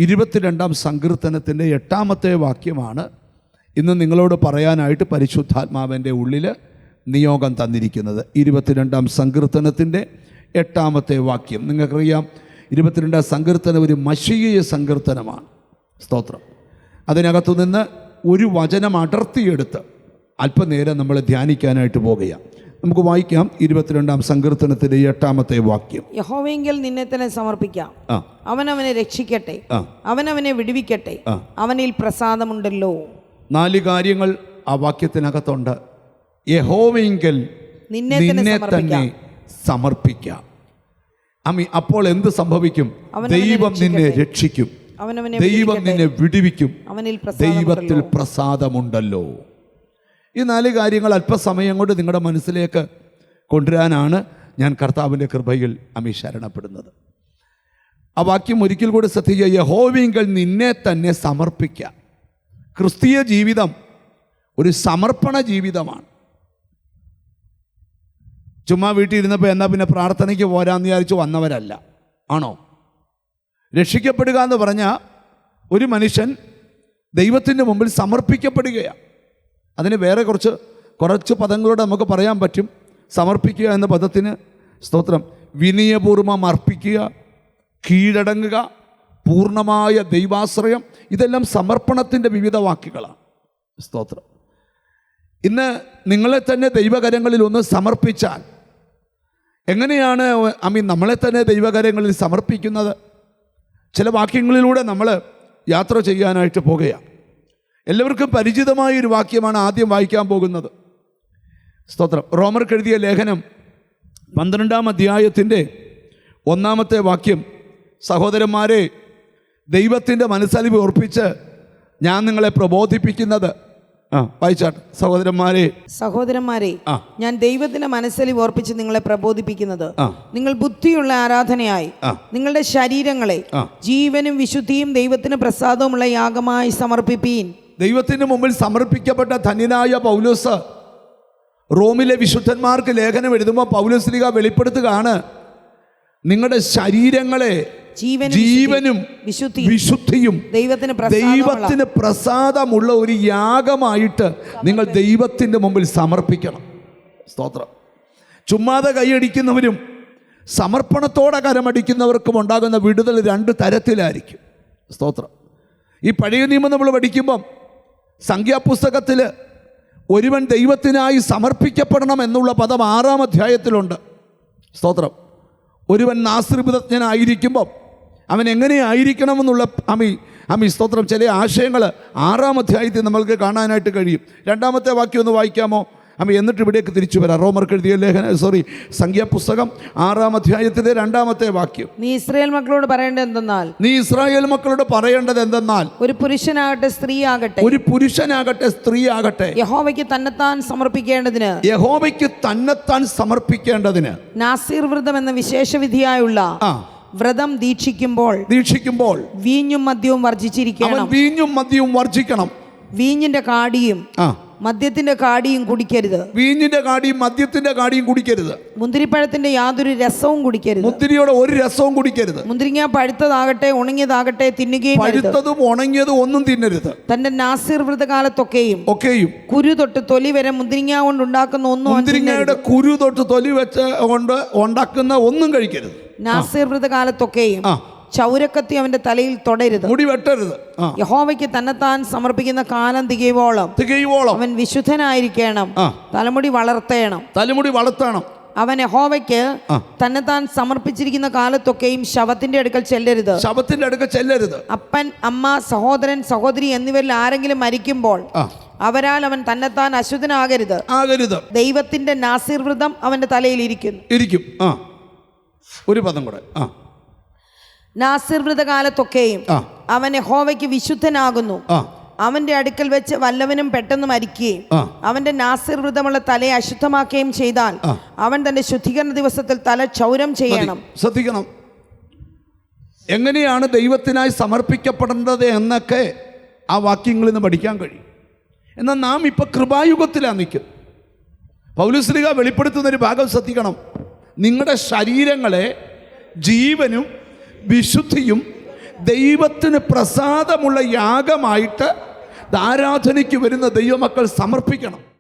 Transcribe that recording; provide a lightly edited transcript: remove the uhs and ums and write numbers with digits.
22-ാം സങ്കീർത്തനത്തിൻ്റെ 8-ാമത്തെ വാക്യമാണ് ഇന്ന് നിങ്ങളോട് പറയാനായിട്ട് പരിശുദ്ധാത്മാവിൻ്റെ ഉള്ളിൽ നിയോഗം തന്നിരിക്കുന്നത്. 22-ാം സങ്കീർത്തനത്തിൻ്റെ 8-ാമത്തെ വാക്യം. നിങ്ങൾക്കറിയാം 22-ാം സങ്കീർത്തനം ഒരു മശീയ സങ്കീർത്തനമാണ്. സ്തോത്രം. അതിനകത്തു നിന്ന് ഒരു വചനം അടർത്തിയെടുത്ത് അല്പനേരം നമ്മൾ ധ്യാനിക്കാനായിട്ട് പോകുകയാണ്. നമുക്ക് വായിക്കാം 22-ാം സങ്കീർത്തനത്തിലെ 8-ാമത്തെ വാക്യം. യഹോവയെങ്കിൽ നിന്നെ തന്നെ സമർപ്പിക്കാം, അവനവനെ രക്ഷിക്കട്ടെ, അവനവനെ വിടുവിക്കട്ടെ, അവനിൽ പ്രസാദമുണ്ടല്ലോ. 4 കാര്യങ്ങൾ ആ വാക്യത്തിനകത്തുണ്ട്. യഹോവയെങ്കിൽ നിന്നെ തന്നെ സമർപ്പിക്കാം. അപ്പോൾ എന്ത് സംഭവിക്കും? ദൈവം നിന്നെ രക്ഷിക്കും, ദൈവം നിന്നെ വിടുവിക്കും, ദൈവത്തിൽ പ്രസാദമുണ്ടല്ലോ. ഈ 4 കാര്യങ്ങൾ അല്പസമയം കൊണ്ട് നിങ്ങളുടെ മനസ്സിലേക്ക് കൊണ്ടുവരാനാണ് ഞാൻ കർത്താവിൻ്റെ കൃപയിൽ ശരണപ്പെടുന്നത്. ആ വാക്യം ഒരിക്കൽ കൂടി ശ്രദ്ധിക്കുക. യഹോവയെങ്കിൽ നിന്നെ തന്നെ സമർപ്പിക്കുക. ക്രിസ്തീയ ജീവിതം ഒരു സമർപ്പണ ജീവിതമാണ്. ചുമ്മാ വീട്ടിൽ ഇരുന്നപ്പോൾ എന്നാൽ പിന്നെ പ്രാർത്ഥനയ്ക്ക് പോരാന്ന് വിചാരിച്ച് വന്നവരല്ല. ആണോ? രക്ഷിക്കപ്പെടുക എന്ന് പറഞ്ഞാൽ ഒരു മനുഷ്യൻ ദൈവത്തിൻ്റെ മുമ്പിൽ സമർപ്പിക്കപ്പെടുകയാണ്. അതിന് വേറെ കുറച്ച് പദങ്ങളോട് നമുക്ക് പറയാൻ പറ്റും. സമർപ്പിക്കുക എന്ന പദത്തിന് സ്തോത്രം വിനയപൂർവ്വം അർപ്പിക്കുക, കീഴടങ്ങുക, പൂർണ്ണമായ ദൈവാശ്രയം, ഇതെല്ലാം സമർപ്പണത്തിൻ്റെ വിവിധ വാക്കുകളാണ്. സ്തോത്രം. ഇന്ന് നിങ്ങളെ തന്നെ ദൈവകരങ്ങളിൽ ഒന്ന് സമർപ്പിച്ചാൽ എങ്ങനെയാണ് നമ്മളെ തന്നെ ദൈവകരങ്ങളിൽ സമർപ്പിക്കുന്നത്? ചില വാക്യങ്ങളിലൂടെ നമ്മൾ യാത്ര ചെയ്യാനായിട്ട് പോകുകയാണ്. എല്ലാവർക്കും പരിചിതമായൊരു വാക്യമാണ് ആദ്യം വായിക്കാൻ പോകുന്നത്. സ്തോത്രം. റോമർക്ക് എഴുതിയ ലേഖനം 12-ാം അധ്യായത്തിൻ്റെ 1-ാമത്തെ വാക്യം. സഹോദരന്മാരെ, ദൈവത്തിൻ്റെ മനസ്സലിവ് ഓർപ്പിച്ച് ഞാൻ നിങ്ങളെ പ്രബോധിപ്പിക്കുന്നത്. വായിച്ചാട്ടെ. സഹോദരന്മാരെ, ഞാൻ ദൈവത്തിന്റെ മനസ്സലിവ് ഓർപ്പിച്ച് നിങ്ങളെ പ്രബോധിപ്പിക്കുന്നത്, നിങ്ങൾ ബുദ്ധിയുള്ള ആരാധനയായി നിങ്ങളുടെ ശരീരങ്ങളെ ജീവനും വിശുദ്ധിയും ദൈവത്തിന് പ്രസാദവുമുള്ള യാഗമായി സമർപ്പിപ്പീൻ. ദൈവത്തിന് മുമ്പിൽ സമർപ്പിക്കപ്പെട്ട ധന്യനായ പൗലോസ് റോമിലെ വിശുദ്ധന്മാർക്ക് ലേഖനം എഴുതുമ്പോൾ പൗലോസ്ലീഹ വെളിപ്പെടുത്തുകയാണ്, നിങ്ങളുടെ ശരീരങ്ങളെ ജീവനും വിശുദ്ധിയും ദൈവത്തിന് പ്രസാദമുള്ള ഒരു യാഗമായിട്ട് നിങ്ങൾ ദൈവത്തിൻ്റെ മുമ്പിൽ സമർപ്പിക്കണം. സ്തോത്രം. ചുമ്മാതെ കൈയടിക്കുന്നവരും സമർപ്പണത്തോടെ കരമടിക്കുന്നവർക്കും ഉണ്ടാകുന്ന വിടുതൽ 2 തരത്തിലായിരിക്കും. സ്തോത്രം. ഈ പഴയ നിയമം നമ്മൾ പഠിക്കുമ്പം സംഖ്യാപുസ്തകത്തിൽ ഒരുവൻ ദൈവത്തിനായി സമർപ്പിക്കപ്പെടണം എന്നുള്ള പദം 6-ാം അധ്യായത്തിലുണ്ട്. സ്തോത്രം. ഒരുവൻ നാസ്രിബുദ്ധജ്ഞനായിരിക്കുമ്പം അവൻ എങ്ങനെയായിരിക്കണമെന്നുള്ള സ്തോത്രം ചില ആശയങ്ങൾ 6-ാം അധ്യായത്തിൽ നമ്മൾക്ക് കാണാനായിട്ട് കഴിയും. 2-ാമത്തെ വാക്യം ഒന്ന് വായിക്കാമോ? എന്നിട്ട് ഇവിടേക്ക് തിരിച്ചു വരാം. റോമർക്ക് എഴുതിയ സംഖ്യാപുസ്തകം 6-ാം അധ്യായത്തിലെ 2-ാമത്തെ വാക്യം. നീ ഇസ്രായേൽ മക്കളോട് പറയേണ്ടത് എന്തെന്നാൽ ഒരു പുരുഷനാകട്ടെ സ്ത്രീ ആകട്ടെ യഹോവയ്ക്ക് തന്നെത്താൻ സമർപ്പിക്കേണ്ടതിന് നാസീർ വ്രതം എന്ന വിശേഷവിധിയായുള്ള വ്രതം ദീക്ഷിക്കുമ്പോൾ വീഞ്ഞും മദ്യവും വർജിച്ചിരിക്കണം. വീഞ്ഞിന്റെ കാടിയും മദ്യത്തിന്റെ കാടിയും കുടിക്കരുത്. മുന്തിരിപ്പഴത്തിന്റെ യാതൊരു രസവും കുടിക്കരുത്. മുന്തിരിയുടെ ഒരു രസവും കുടിക്കരുത്. മുന്തിരിങ്ങ പഴുത്തതാകട്ടെ ഉണങ്ങിയതാകട്ടെ തിന്നുകയും ഉണങ്ങിയത് ഒന്നും തിന്നരുത്. തന്റെ നാസീർ വ്രതകാലത്തൊക്കെയും കുരു തൊട്ട് തൊലി വരെ മുന്തിരിങ്ങ കൊണ്ട് ഉണ്ടാക്കുന്ന കുരു തൊട്ട് തൊലി വെച്ച് കൊണ്ട് ഉണ്ടാക്കുന്ന ഒന്നും കഴിക്കരുത്. നാസീർ വ്രതകാലത്തൊക്കെയും ചൗരക്കത്തി അവന്റെ തലയിൽ തൊടരുത്, മുടി വെട്ടരുത്. യഹോവയ്ക്ക് തന്നെത്താൻ സമർപ്പിക്കുന്ന കാലം തികയോളം അവൻ വിശുദ്ധനായിരിക്കണം. തലമുടി വളർത്തണം. അവൻ യഹോവയ്ക്ക് തന്നെത്താൻ സമർപ്പിച്ചിരിക്കുന്ന കാലത്തൊക്കെയും ശവത്തിന്റെ അടുക്കൽ ചെല്ലരുത്. അപ്പൻ, അമ്മ, സഹോദരൻ, സഹോദരി എന്നിവരിൽ ആരെങ്കിലും മരിക്കുമ്പോൾ അവരാൽ അവൻ തന്നെത്താൻ അശുദ്ധനാകരുത്. ദൈവത്തിന്റെ നാസീർ വ്രതം അവന്റെ തലയിൽ ഇരിക്കും. ഒരു പദം കൂടെ. നാസീർ വ്രതകാലത്തൊക്കെയും അവൻ യഹോവയ്ക്ക് വിശുദ്ധനാകുന്നു. അവന്റെ അടുക്കൽ വെച്ച് വല്ലവനും പെട്ടെന്ന് മരിക്കുകയും അവന്റെ നാസീർ വ്രതമുള്ള തലയെ അശുദ്ധമാക്കുകയും ചെയ്താൽ അവൻ തന്റെ ശുദ്ധീകരണ ദിവസത്തിൽ തല ക്ഷൗരം ചെയ്യണം. ശ്രദ്ധിക്കണം. എങ്ങനെയാണ് ദൈവത്തിനായി സമർപ്പിക്കപ്പെടേണ്ടത് എന്നൊക്കെ ആ വാക്യങ്ങളിൽ നിന്ന് പഠിക്കാൻ കഴിയും. എന്നാൽ നാം ഇപ്പൊ കൃപായുഗത്തിലാണ് നിൽക്കുന്നത്. പൗലോസ്ലീഹ വെളിപ്പെടുത്തുന്നൊരു ഭാഗം ശ്രദ്ധിക്കണം. നിങ്ങളുടെ ശരീരങ്ങളെ ജീവനും വിശുദ്ധിയും ദൈവത്തിന് പ്രസാദമുള്ള യാഗമായിട്ട് ആരാധനയ്ക്ക് വരുന്ന ദൈവമക്കൾ സമർപ്പിക്കണം.